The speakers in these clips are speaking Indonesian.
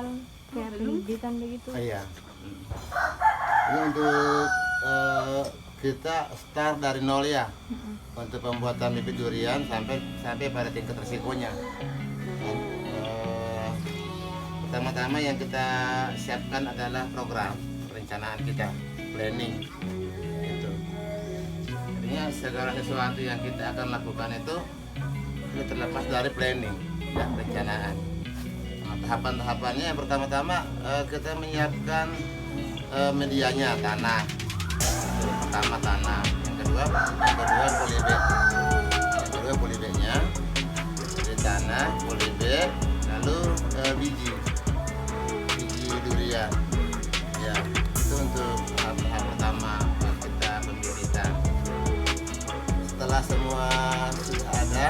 awal kayak pembibitan begitu. Iya. Ini untuk kita start dari nol ya, untuk pembuatan bibit durian sampai pada tingkat risikonya. Pertama-tama yang kita siapkan adalah program perencanaan kita, planning. Itu. Artinya segala sesuatu yang kita akan lakukan itu terlepas dari planning dan perencanaan. Nah, tahapan-tahapannya yang pertama-tama kita menyiapkan medianya, tanah. Pertama tanah, yang kedua polybag. Yang kedua polybagnya, jadi tanah, polybag, lalu biji durian. Ya, itu untuk tahap pertama kita pembibitan. Setelah semua sudah ada,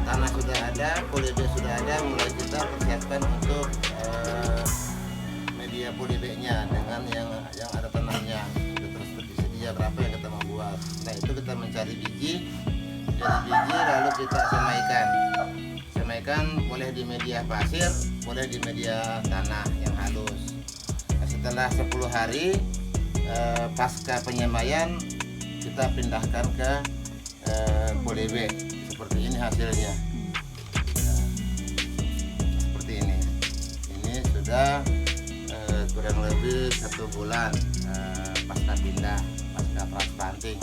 tanah sudah ada, polybag sudah ada, mulai kita persiapkan untuk media polybagnya dengan yang ada tanahnya. Berapa yang kita mau buat. Nah, itu kita mencari biji, lalu kita semaikan boleh di media pasir, boleh di media tanah yang halus. Nah, setelah 10 hari pasca penyemaian kita pindahkan ke polybag. Seperti ini hasilnya. Nah, seperti ini. Ini sudah kurang lebih 1 bulan pasca pindah, pasca transplanting.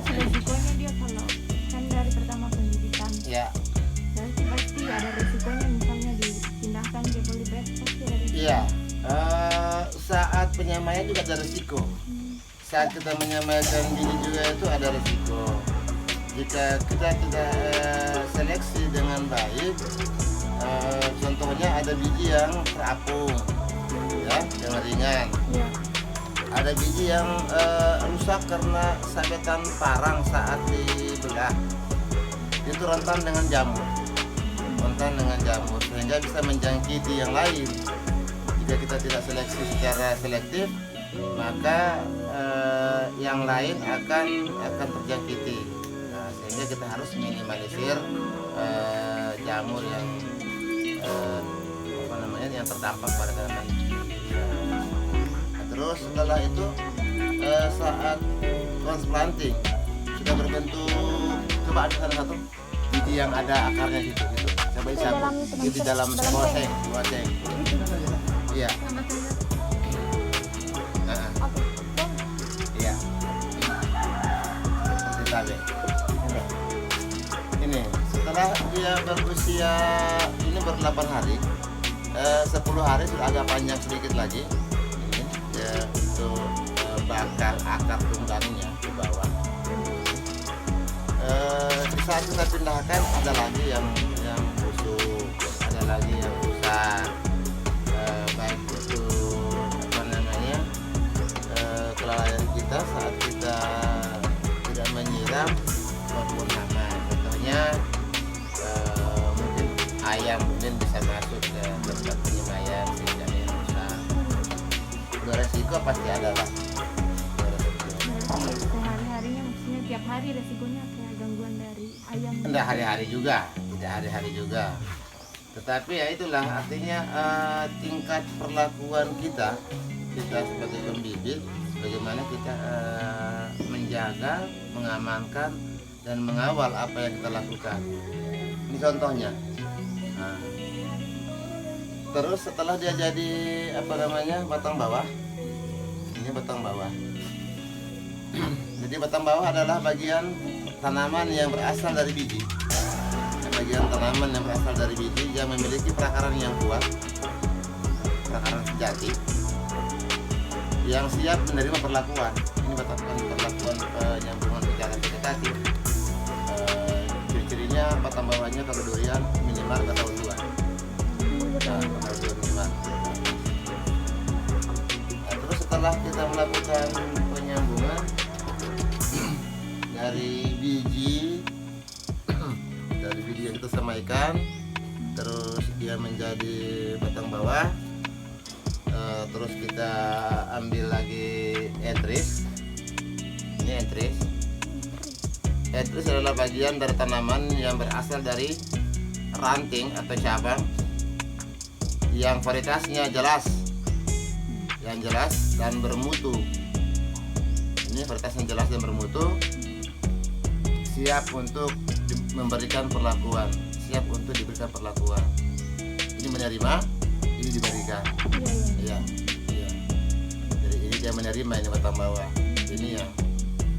Resikonya dia kalau kan dari pertama pembibitan. Ya. Berarti pasti ada resikonya, misalnya dipindahkan ke polybag pasti ada resiko. Iya. Saat penyemaian juga ada resiko. Saat kita menyemaikan biji juga itu ada resiko. Jika kita tidak seleksi dengan baik, contohnya ada biji yang terapung, ya, yang ringan. Ya. Ada biji yang rusak karena sabetan parang saat dibelah. Itu rentan dengan jamur, sehingga bisa menjangkiti yang lain. Jika kita tidak seleksi secara selektif, maka yang lain akan terjangkiti. Nah, sehingga kita harus minimalisir jamur yang yang terdampak pada tanaman. Nah, terus setelah itu saat transplanting sudah berbentuk, coba ada satu biji yang ada akarnya gitu. Coba di dalam dua seng. Iya. Iya. Seperti tadi. Ini setelah dia berusia ini 8 hari, 10 hari sudah agak panjang sedikit lagi. Ini ya, untuk bakar akar tunggangnya ke bawah. Di saat kita pindahkan ada lagi yang busuk, ada lagi yang rusak. Baik itu kelalaian kita saat kita tidak menyiram maupun hama. Contohnya mungkin ayam bisa masuk ke tempat penyemaian sehingga dia rusak. Resiko pasti ada lah. Sehari-harinya maksudnya tiap hari resikonya kayak gangguan dari ayam. Tidak hari-hari juga. Tetapi ya itulah artinya tingkat perlakuan kita sebagai pembibit, bagaimana kita menjaga, mengamankan dan mengawal apa yang kita lakukan. Ini contohnya. Nah, terus setelah dia jadi batang bawah, ini batang bawah. Jadi batang bawah adalah bagian tanaman yang berasal dari biji. Bagian tanaman yang berasal dari biji yang memiliki perakaran yang kuat, perakaran sejati, yang siap menerima perlakuan. Ini perlakuan penyambungan secara vegetatif. Ciri-cirinya batang bawahnya kalau durian minimal ketahuan. Nah, terus setelah kita melakukan penyambungan dari biji yang kita semaikan, terus dia menjadi batang bawah, terus kita ambil lagi entris. Ini entris adalah bagian dari tanaman yang berasal dari ranting atau cabang yang varietasnya jelas, yang jelas dan bermutu. Ini varietasnya jelas dan bermutu, siap untuk memberikan perlakuan, siap untuk diberikan perlakuan. Ini menerima, ini diberikan. Iya, iya. Jadi ini dia menerima, ini batang bawah. Ini yang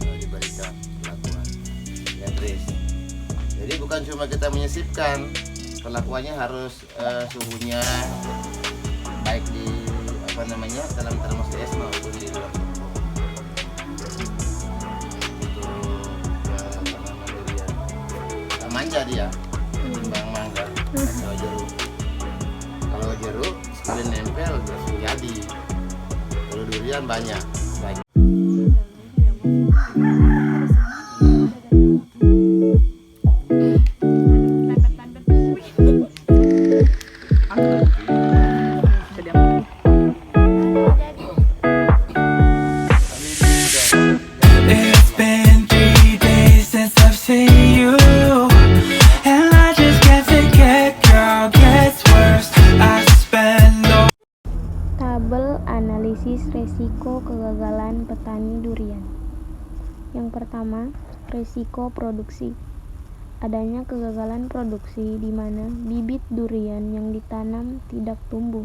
diberikan perlakuan. Ya, Tris. Jadi bukan cuma kita menyisipkan, perlakuannya harus suhunya baik di dalam termos es maupun di dalam toko. Itu tanaman durian. Nah, manja dia, timbang mangga atau jeruk. Kalau jeruk sekali nempel udah jadi. Kalau durian banyak. It's been 3 days since I've seen you, and I just can't forget, girl, gets worse. I spend all Tabel analisis resiko kegagalan petani durian. Yang pertama, resiko produksi. Adanya kegagalan produksi di mana bibit durian yang ditanam tidak tumbuh.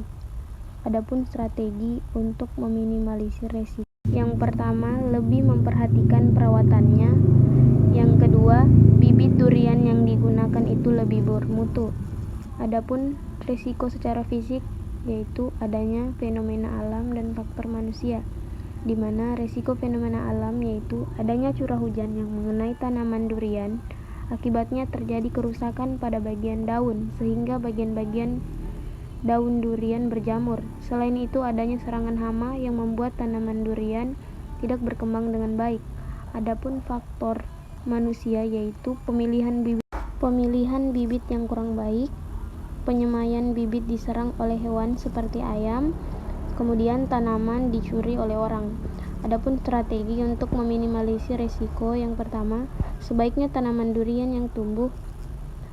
Adapun strategi untuk meminimalisir resiko. Yang pertama, lebih memperhatikan perawatannya. Yang kedua, bibit durian yang digunakan itu lebih bermutu. Adapun risiko secara fisik yaitu adanya fenomena alam dan faktor manusia, di mana risiko fenomena alam yaitu adanya curah hujan yang mengenai tanaman durian, akibatnya terjadi kerusakan pada bagian daun sehingga bagian-bagian daun durian berjamur. Selain itu adanya serangan hama yang membuat tanaman durian tidak berkembang dengan baik. Adapun faktor manusia yaitu pemilihan bibit yang kurang baik, penyemaian bibit diserang oleh hewan seperti ayam, kemudian tanaman dicuri oleh orang. Adapun strategi untuk meminimalisir risiko, yang pertama, sebaiknya tanaman durian yang tumbuh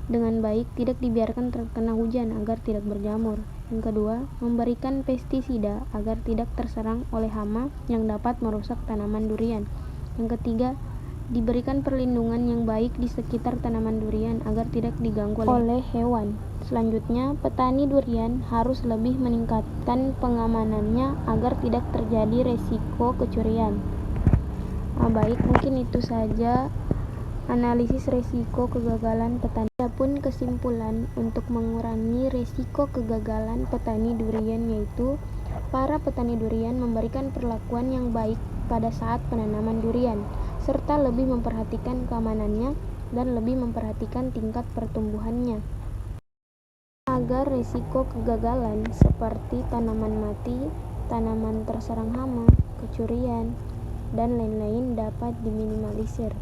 dengan baik tidak dibiarkan terkena hujan agar tidak berjamur. Yang kedua, memberikan pestisida agar tidak terserang oleh hama yang dapat merusak tanaman durian. Yang ketiga, diberikan perlindungan yang baik di sekitar tanaman durian agar tidak diganggu oleh hewan. Selanjutnya, petani durian harus lebih meningkatkan pengamanannya agar tidak terjadi resiko kecurian. Baik, mungkin itu saja analisis resiko kegagalan petani. Adapun kesimpulan untuk mengurangi resiko kegagalan petani durian yaitu para petani durian memberikan perlakuan yang baik pada saat penanaman durian, serta lebih memperhatikan keamanannya dan lebih memperhatikan tingkat pertumbuhannya agar risiko kegagalan seperti tanaman mati, tanaman terserang hama, kecurian, dan lain-lain dapat diminimalisir.